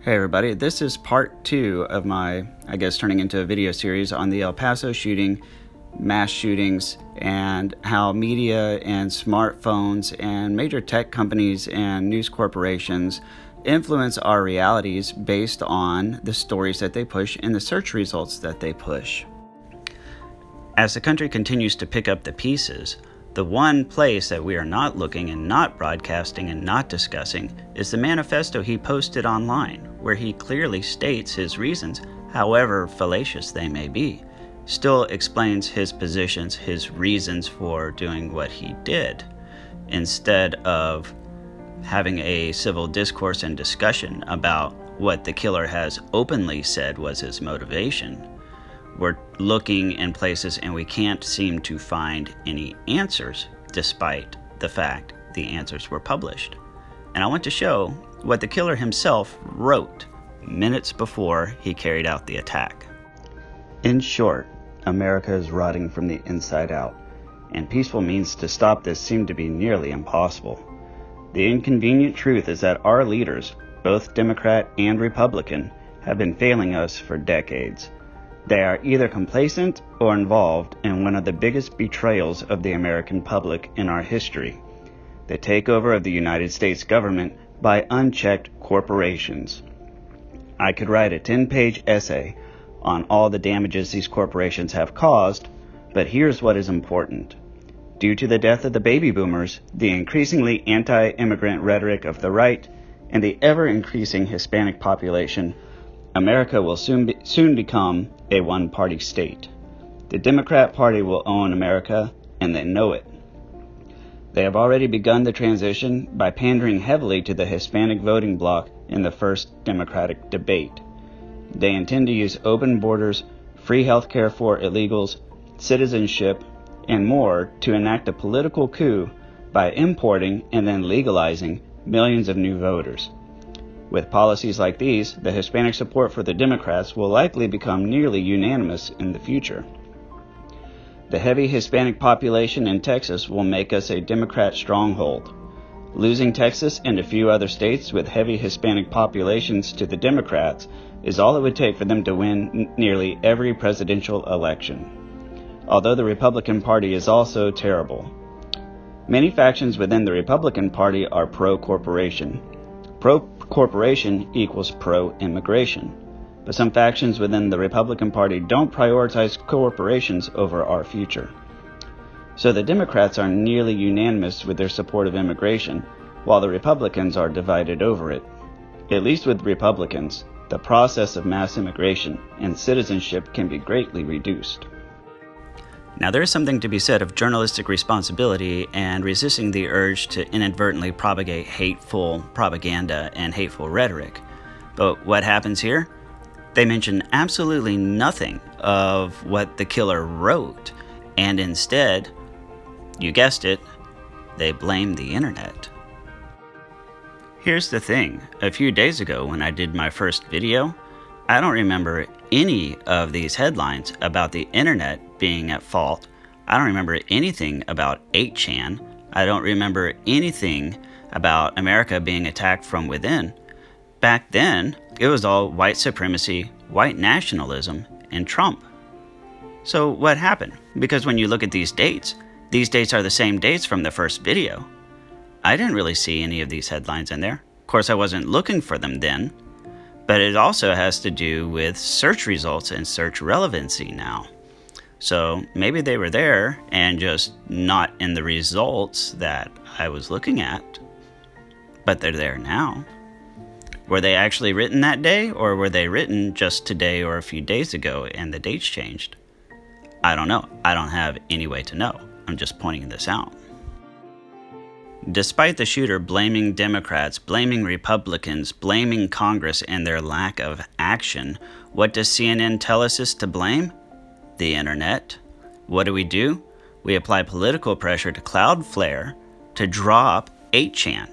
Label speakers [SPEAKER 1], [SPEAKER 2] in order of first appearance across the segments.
[SPEAKER 1] Hey everybody, this is part 2 of my, turning into a video series on the El Paso shooting, mass shootings, and how media and smartphones and major tech companies and news corporations influence our realities based on the stories that they push and the search results that they push. As the country continues to pick up the pieces, the one place that we are not looking and not broadcasting and not discussing is the manifesto he posted online, where he clearly states his reasons, however fallacious they may be, still explains his positions, his reasons for doing what he did, instead of having a civil discourse and discussion about what the killer has openly said was his motivation. We're looking in places and we can't seem to find any answers, despite the fact the answers were published. And I want to show what the killer himself wrote minutes before he carried out the attack. In short, America is rotting from the inside out, and peaceful means to stop this seem to be nearly impossible. The inconvenient truth is that our leaders, both Democrat and Republican, have been failing us for decades. They are either complacent or involved in one of the biggest betrayals of the American public in our history, the takeover of the United States government by unchecked corporations. I could write a 10-page essay on all the damages these corporations have caused, but here's what is important. Due to the death of the baby boomers, the increasingly anti-immigrant rhetoric of the right, and the ever-increasing Hispanic population, America will soon become a one-party state. The Democrat Party will own America, and they know it. They have already begun the transition by pandering heavily to the Hispanic voting bloc in the first Democratic debate. They intend to use open borders, free health care for illegals, citizenship, and more to enact a political coup by importing and then legalizing millions of new voters. With policies like these, the Hispanic support for the Democrats will likely become nearly unanimous in the future. The heavy Hispanic population in Texas will make us a Democrat stronghold. Losing Texas and a few other states with heavy Hispanic populations to the Democrats is all it would take for them to win nearly every presidential election. Although the Republican Party is also terrible. Many factions within the Republican Party are pro-corporation. Pro-corporation equals pro-immigration. But some factions within the Republican Party don't prioritize corporations over our future. So the Democrats are nearly unanimous with their support of immigration, while the Republicans are divided over it. At least with Republicans, the process of mass immigration and citizenship can be greatly reduced. Now, there is something to be said of journalistic responsibility and resisting the urge to inadvertently propagate hateful propaganda and hateful rhetoric. But what happens here? They mention absolutely nothing of what the killer wrote, and instead, you guessed it, they blame the internet. Here's the thing, a few days ago when I did my first video, I don't remember any of these headlines about the internet being at fault. I don't remember anything about 8chan. I don't remember anything about America being attacked from within. Back then, it was all white supremacy, white nationalism, and Trump. So what happened? Because when you look at these dates are the same dates from the first video. I didn't really see any of these headlines in there. Of course, I wasn't looking for them then. But it also has to do with search results and search relevancy now. So maybe they were there and just not in the results that I was looking at, but they're there now. Were they actually written that day, or were they written just today or a few days ago and the dates changed? I don't know. I don't have any way to know. I'm just pointing this out. Despite the shooter blaming Democrats, blaming Republicans, blaming Congress and their lack of action, what does CNN tell us is to blame? The internet. What do? We apply political pressure to Cloudflare to drop 8chan.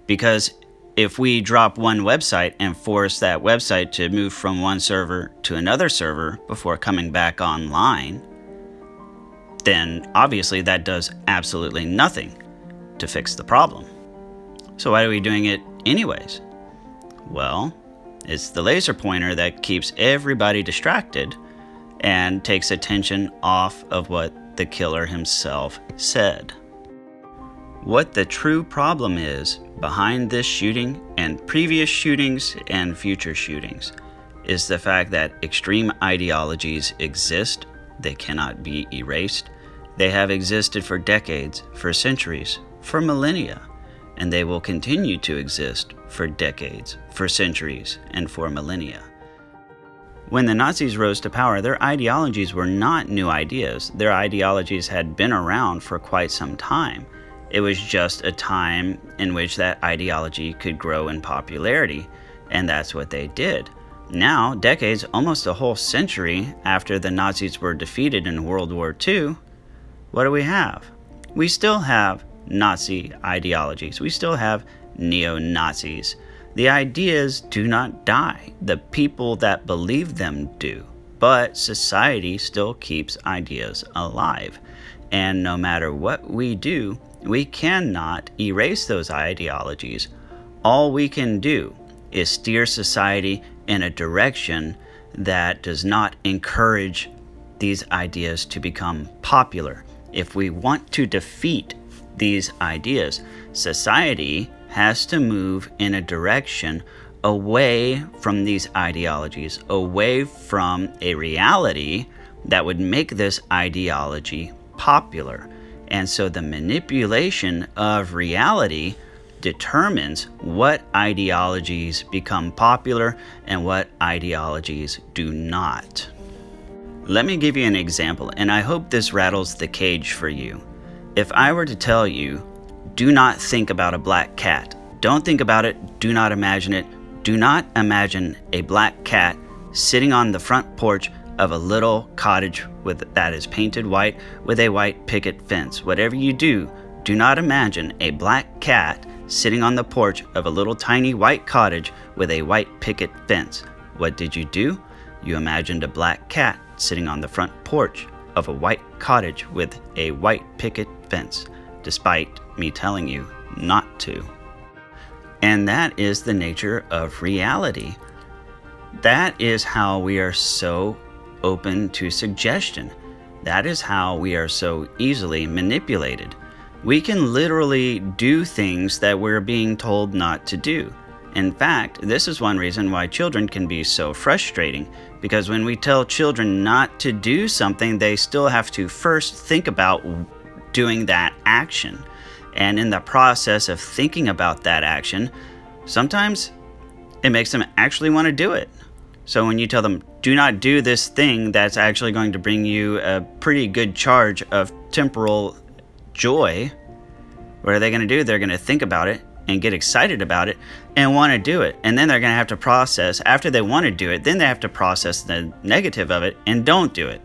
[SPEAKER 1] Because if we drop one website and force that website to move from one server to another server before coming back online, then obviously that does absolutely nothing to fix the problem. So why are we doing it anyways? Well, It's the laser pointer that keeps everybody distracted and takes attention off of what the killer himself said. What the true problem is behind this shooting and previous shootings and future shootings is the fact that extreme ideologies exist. They cannot be erased. They have existed for decades, for centuries, for millennia, and they will continue to exist for decades, for centuries, and for millennia. When the Nazis rose to power, their ideologies were not new ideas. Their ideologies had been around for quite some time. It was just a time in which that ideology could grow in popularity, and that's what they did. Now, decades, almost a whole century after the Nazis were defeated in World War II, what do we have? We still have Nazi ideologies. We still have neo-Nazis. The ideas do not die. The people that believe them do. But society still keeps ideas alive. And no matter what we do, we cannot erase those ideologies. All we can do is steer society in a direction that does not encourage these ideas to become popular. If we want to defeat these ideas, society has to move in a direction away from these ideologies, away from a reality that would make this ideology popular. And so the manipulation of reality determines what ideologies become popular and what ideologies do not. Let me give you an example, and I hope this rattles the cage for you. If I were to tell you, do not think about a black cat. Don't think about it. Do not imagine it. Do not imagine a black cat sitting on the front porch of a little cottage that is painted white with a white picket fence. Whatever you do, do not imagine a black cat sitting on the porch of a little tiny white cottage with a white picket fence. What did you do? You imagined a black cat sitting on the front porch of a white cottage with a white picket fence, despite me telling you not to. And that is the nature of reality. That is how we are so open to suggestion. That is how we are so easily manipulated. We can literally do things that we're being told not to do. In fact, this is one reason why children can be so frustrating, because when we tell children not to do something, they still have to first think about doing that action. And in the process of thinking about that action, sometimes it makes them actually want to do it. So when you tell them, do not do this thing that's actually going to bring you a pretty good charge of temporal joy, what are they going to do? They're going to think about it and get excited about it and want to do it. And then they're going to have to process, after they want to do it, then they have to process the negative of it and don't do it.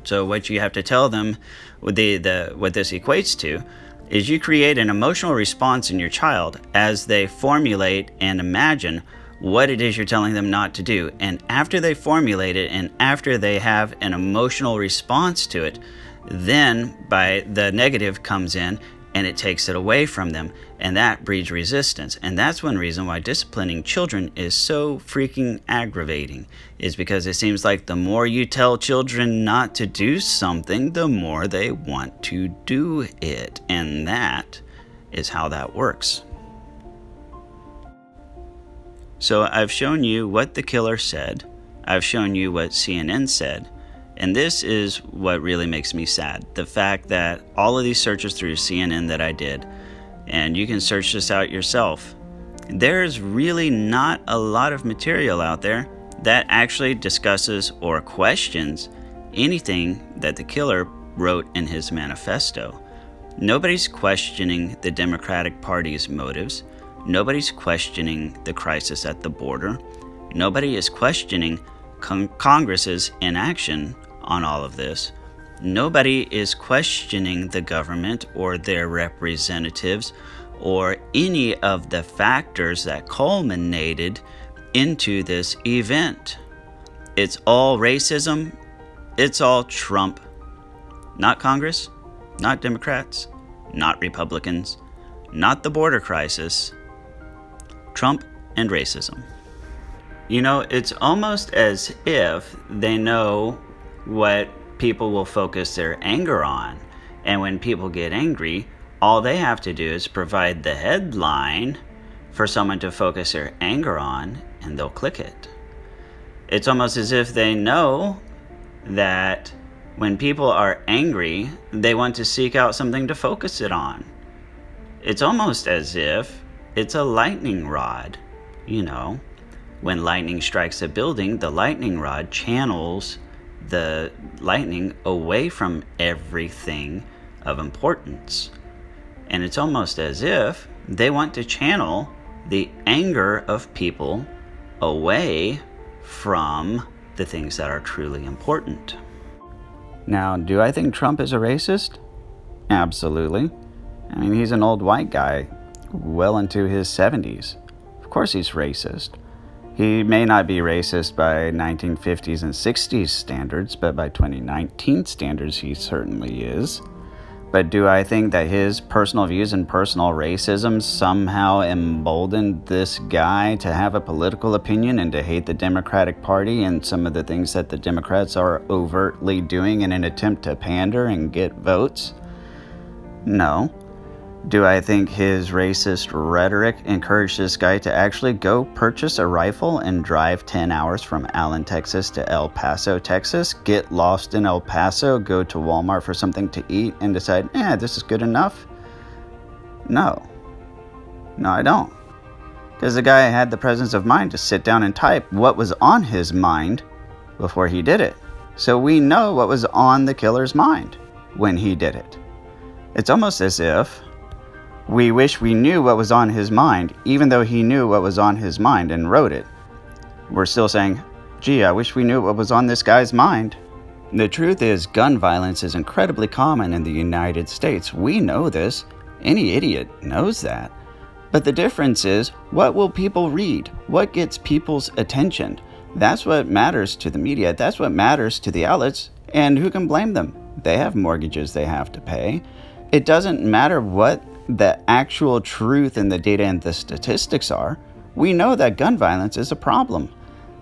[SPEAKER 1] So what you have to tell them, what this equates to, is you create an emotional response in your child as they formulate and imagine what it is you're telling them not to do. And after they formulate it and after they have an emotional response to it, then the negative comes in and it takes it away from them, and that breeds resistance. And that's one reason why disciplining children is so freaking aggravating, is because it seems like the more you tell children not to do something, the more they want to do it. And that is how that works. So I've shown you what the killer said. I've shown you what CNN said. And this is what really makes me sad. The fact that all of these searches through CNN that I did, and you can search this out yourself, there's really not a lot of material out there that actually discusses or questions anything that the killer wrote in his manifesto. Nobody's questioning the Democratic Party's motives. Nobody's questioning the crisis at the border. Nobody is questioning Congress's inaction on all of this. Nobody is questioning the government or their representatives or any of the factors that culminated into this event. It's all racism. It's all Trump. Not Congress, not Democrats, not Republicans, not the border crisis. Trump and racism. You know, it's almost as if they know what people will focus their anger on. And when people get angry, all they have to do is provide the headline for someone to focus their anger on, and they'll click it. It's almost as if they know that when people are angry, they want to seek out something to focus it on. It's almost as if it's a lightning rod. You know, when lightning strikes a building, the lightning rod channels the lightning away from everything of importance. And it's almost as if they want to channel the anger of people away from the things that are truly important. Now, do I think Trump is a racist? Absolutely. I mean, he's an old white guy, well into his 70s. Of course he's racist. He may not be racist by 1950s and 60s standards, but by 2019 standards he certainly is. But do I think that his personal views and personal racism somehow emboldened this guy to have a political opinion and to hate the Democratic Party and some of the things that the Democrats are overtly doing in an attempt to pander and get votes? No. Do I think his racist rhetoric encouraged this guy to actually go purchase a rifle and drive 10 hours from Allen, Texas to El Paso, Texas, get lost in El Paso, go to Walmart for something to eat, and decide, this is good enough? No. No, I don't. Because the guy had the presence of mind to sit down and type what was on his mind before he did it. So we know what was on the killer's mind when he did it. It's almost as if we wish we knew what was on his mind, even though he knew what was on his mind and wrote it. We're still saying, gee, I wish we knew what was on this guy's mind. The truth is, gun violence is incredibly common in the United States. We know this. Any idiot knows that. But the difference is, what will people read? What gets people's attention? That's what matters to the media. That's what matters to the outlets. And who can blame them? They have mortgages they have to pay. It doesn't matter what the actual truth and the data and the statistics are. We know that gun violence is a problem.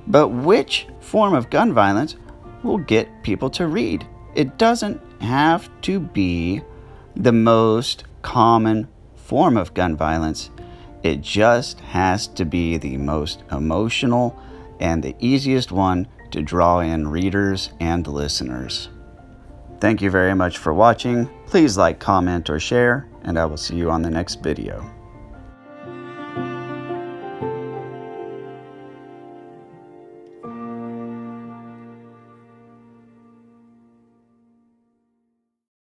[SPEAKER 1] But which form of gun violence will get people to read? It doesn't have to be the most common form of gun violence. It just has to be the most emotional and the easiest one to draw in readers and listeners. Thank you very much for watching. Please like, comment, or share, and I will see you on the next video.